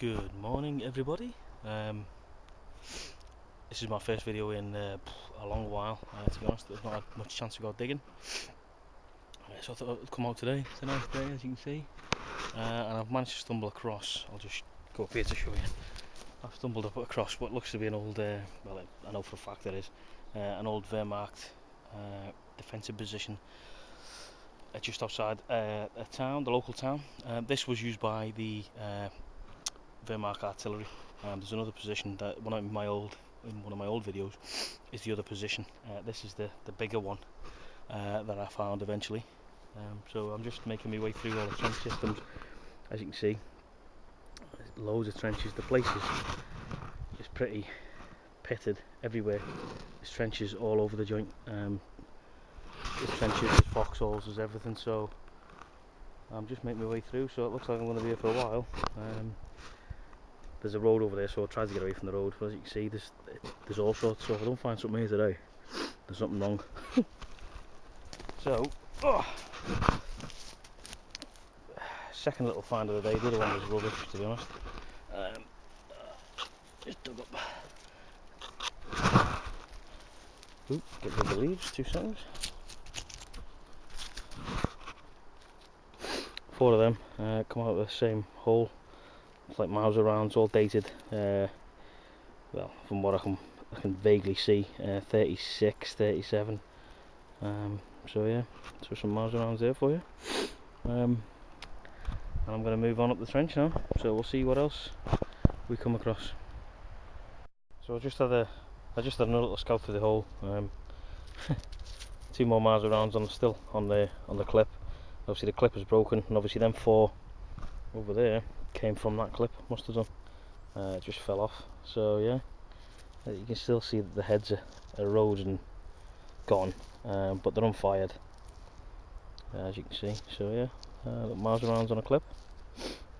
Good morning, everybody. This is my first video in a long while. To be honest, I've not had much chance to go digging, so I thought I'd come out today. It's a nice day, as you can see, and I've managed to stumble across. I'll just go up here to show you. I've stumbled up across what looks to be an old, well, I know for a fact it is, an old Wehrmacht defensive position just outside a town, the local town. This was used by the Wehrmacht artillery. There's another position that in one of my old videos is the other position. This is the bigger one that I found eventually. So I'm just making my way through all the trench systems. As you can see, there's loads of trenches. The place is pretty pitted everywhere. There's trenches all over the joint. There's trenches, there's foxholes, there's everything. So I'm just making my way through. So it looks like I'm going to be here for a while. There's a road over there, so I tried to get away from the road, but as you can see, there's all sorts. So if I don't find something here today, there's something wrong. So, second little find of the day. The other one was rubbish, to be honest. Just dug up. Oop, get rid of the leaves, 2 seconds. 4 of them come out of the same hole. It's like Mauser rounds, all dated. Well, from what I can vaguely see, 36, 37. So yeah, so some Mauser rounds there for you. And I'm going to move on up the trench now. So we'll see what else we come across. So I just had another little scout through the hole. 2 more Mauser rounds still on the clip. Obviously the clip is broken, and obviously them 4 over there came from that clip, must have done. It just fell off. So yeah, you can still see that the heads are eroded and gone, but they're unfired, as you can see. So yeah, little Mauser rounds on a clip,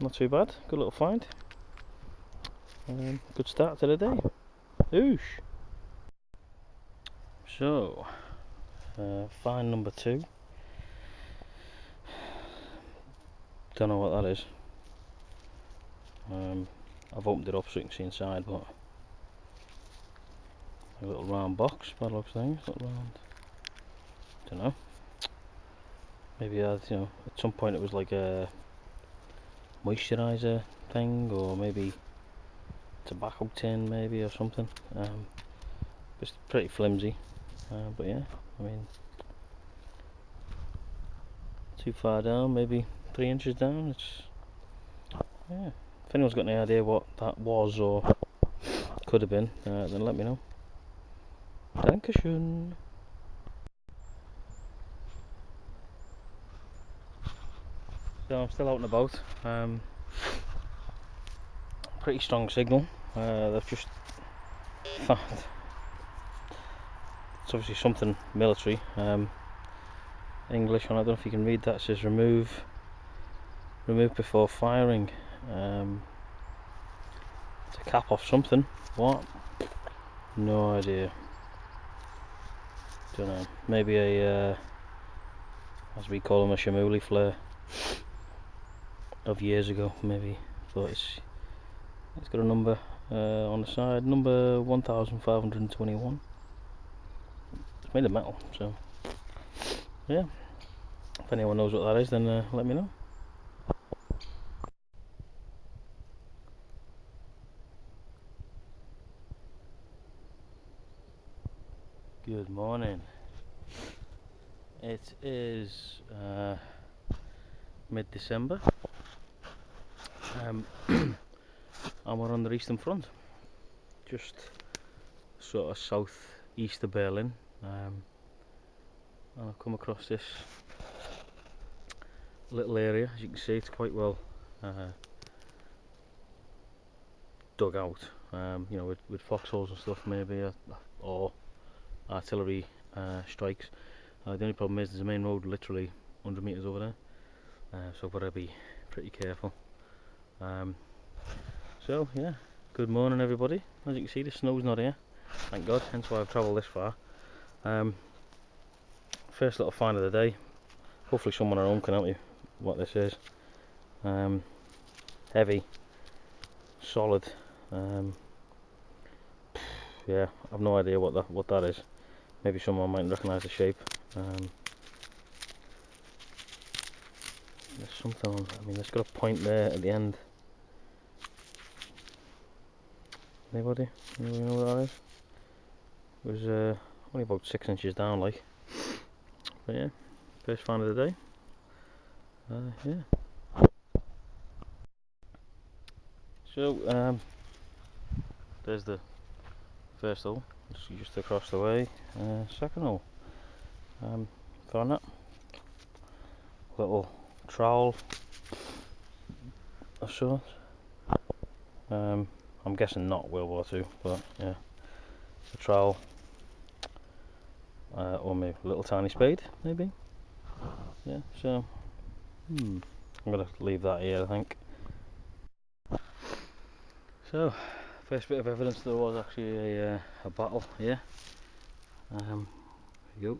not too bad. Good little find. Good start to the day. Oosh. So find number 2. Don't know what that is. I've opened it up so you can see inside, but a little round box by the looks of things. Little round, don't know. Maybe at some point it was like a moisturiser thing, or maybe tobacco tin, maybe, or something. It's pretty flimsy, but yeah, I mean, too far down, maybe 3 inches down. It's, yeah. If anyone's got any idea what that was or could have been, then let me know. Dankeschön. So I'm still out and about. Pretty strong signal. They've just found. It's obviously something military. English, and I don't know if you can read that. It says remove before firing. It's a cap off something. What? No idea. Don't know. Maybe a as we call them, a Shamuli flare of years ago, maybe. But it's got a number on the side, number 1521. It's made of metal, so yeah. If anyone knows what that is, then let me know. Good morning. It is mid-December, and we're on the Eastern Front, just sort of southeast of Berlin. And I've come across this little area. As you can see, it's quite well dug out, with foxholes and stuff, maybe, or artillery strikes. The only problem is there's a main road literally 100 metres over there, so I've got to be pretty careful. So yeah, good morning everybody. As you can see, the snow's not here, thank God, hence why I've travelled this far. First little find of the day. Hopefully someone at home can help me what this is. Heavy, solid. Yeah, I've no idea what that is. Maybe someone might recognise the shape. There's something on, I mean, it's got a point there at the end. Anybody know what that is? It was only about 6 inches down, like. But yeah, first find of the day. Yeah. So there's the first hole, just across the way. Second hole. Found that little trowel of sorts. I'm guessing not World War II, but yeah, it's a trowel, or maybe a little tiny spade, maybe. Yeah. So I'm gonna leave that here, I think. So, first bit of evidence there was actually a battle here. There you go.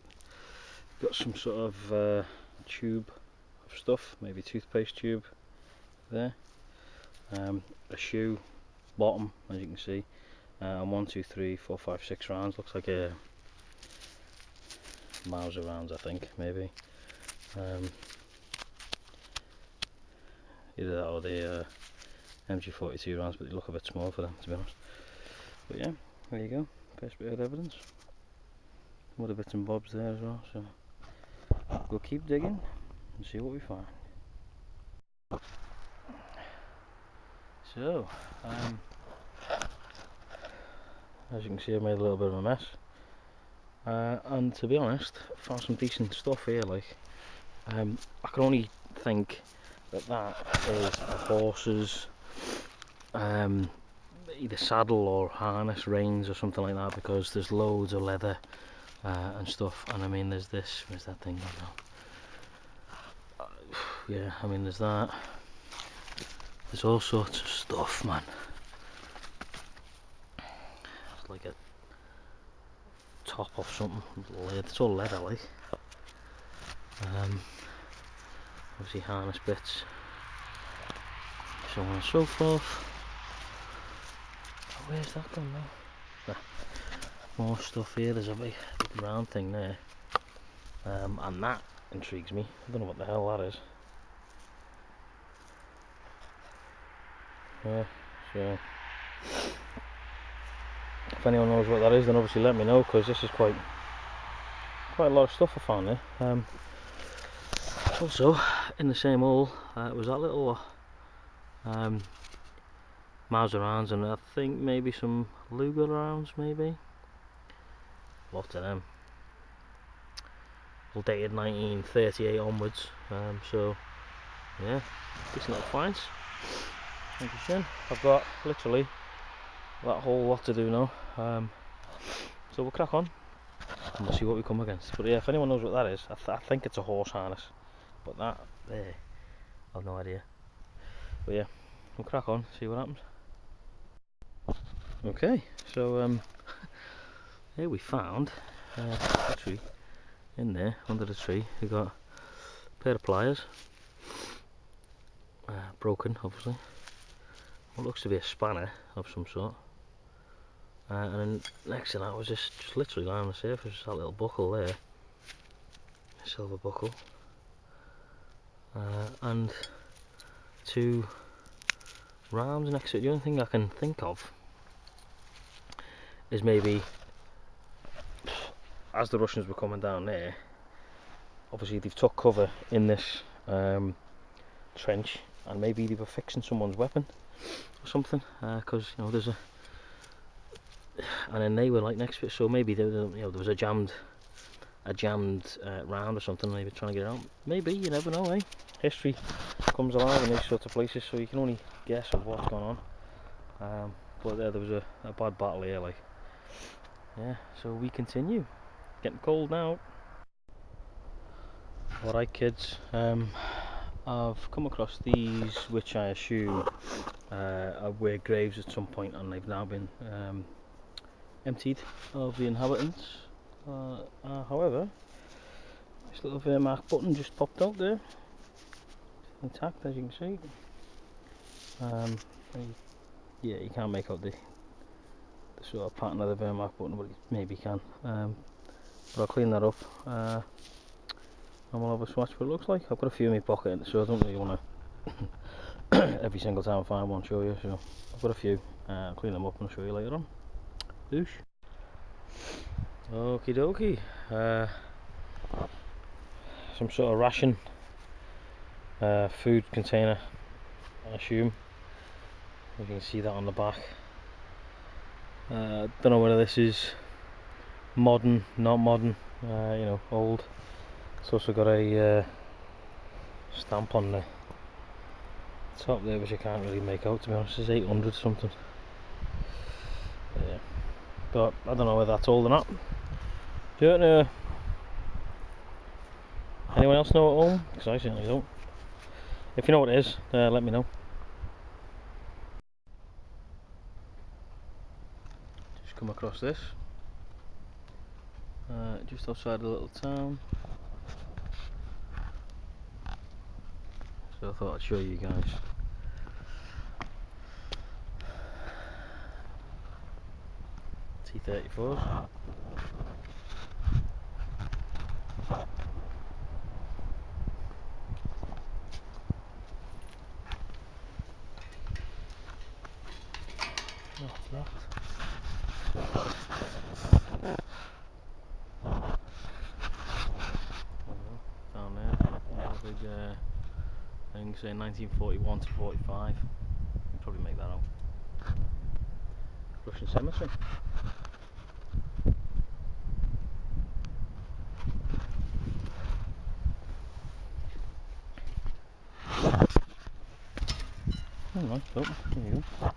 Got some sort of tube of stuff, maybe toothpaste tube there. A shoe bottom, as you can see, and 1, 2, 3, 4, 5, 6 rounds. Looks like a Mauser rounds, I think, maybe. Either that or the MG42 rounds, but they look a bit small for them, to be honest. But yeah, there you go, first bit of evidence. Some other bits and bobs there as well, so we'll keep digging and see what we find. So, as you can see, I made a little bit of a mess, and to be honest, I found some decent stuff here. Like, I can only think that is a horse's either saddle or harness, reins or something like that, because there's loads of leather and stuff. And I mean, there's this, where's that thing? I don't know. Yeah, I mean, there's that. There's all sorts of stuff, man. It's like a top of something. It's all leather, like. Obviously harness bits, so on and so forth. Oh, where's that gone now? More stuff here. There's a big round thing there, and that intrigues me. I don't know what the hell that is. Yeah, so if anyone knows what that is, then obviously let me know, because this is quite a lot of stuff I found there. Also, in the same hole, was that little Mauser rounds, and I think maybe some Luger rounds, maybe. Lots of them. All dated 1938 onwards. So yeah, decent little finds. Thank you, Shin. I've got literally that whole lot to do now. So we'll crack on and we'll see what we come against. But yeah, if anyone knows what that is, I think it's a horse harness. But that there, I've no idea. But yeah, we'll crack on, see what happens. Okay, so here we found literally in there under the tree we got a pair of pliers, broken obviously. What looks to be a spanner of some sort, and then next to that was just literally lying on the surface, that little buckle there, a silver buckle, and 2 rounds next to it. The only thing I can think of is maybe as the Russians were coming down there, obviously they've took cover in this trench, and maybe they were fixing someone's weapon or something, because you know there's a, and then they were like next to it, so maybe there was a jammed round or something, maybe trying to get it out. Maybe, you never know, eh? History comes alive in these sorts of places, so you can only guess of what's going on. But there was a bad battle here, like. Yeah, so we continue. Getting cold now. Alright, kids, I've come across these, which I assume were graves at some point, and they've now been emptied of the inhabitants. However, this little Wehrmacht button just popped out there, intact, as you can see. yeah, you can't make out the sort of pattern of the Wehrmacht button, but maybe you can. But I'll clean that up and we'll have a swatch what it looks like. I've got a few in my pocket, so I don't really want to every single time I find one show you, so I've got a few. I'll clean them up and I'll show you later on. Boosh. Okie dokie. Some sort of ration, food container, I assume. You can see that on the back. Don't know whether this is modern, not modern, you know, old. It's also got a stamp on the top there, which I can't really make out, to be honest. It's 800 something. Yeah. But I don't know whether that's old or not. Don't know. Anyone else know at home? Because I certainly don't. If you know what it is, let me know. Just come across this. Just outside a little town. So I thought I'd show you guys. T-34s. What's that? Down there, a big thing saying 1941 to 45. You'll probably make that out. Russian cemetery. Alright, oh, there you go.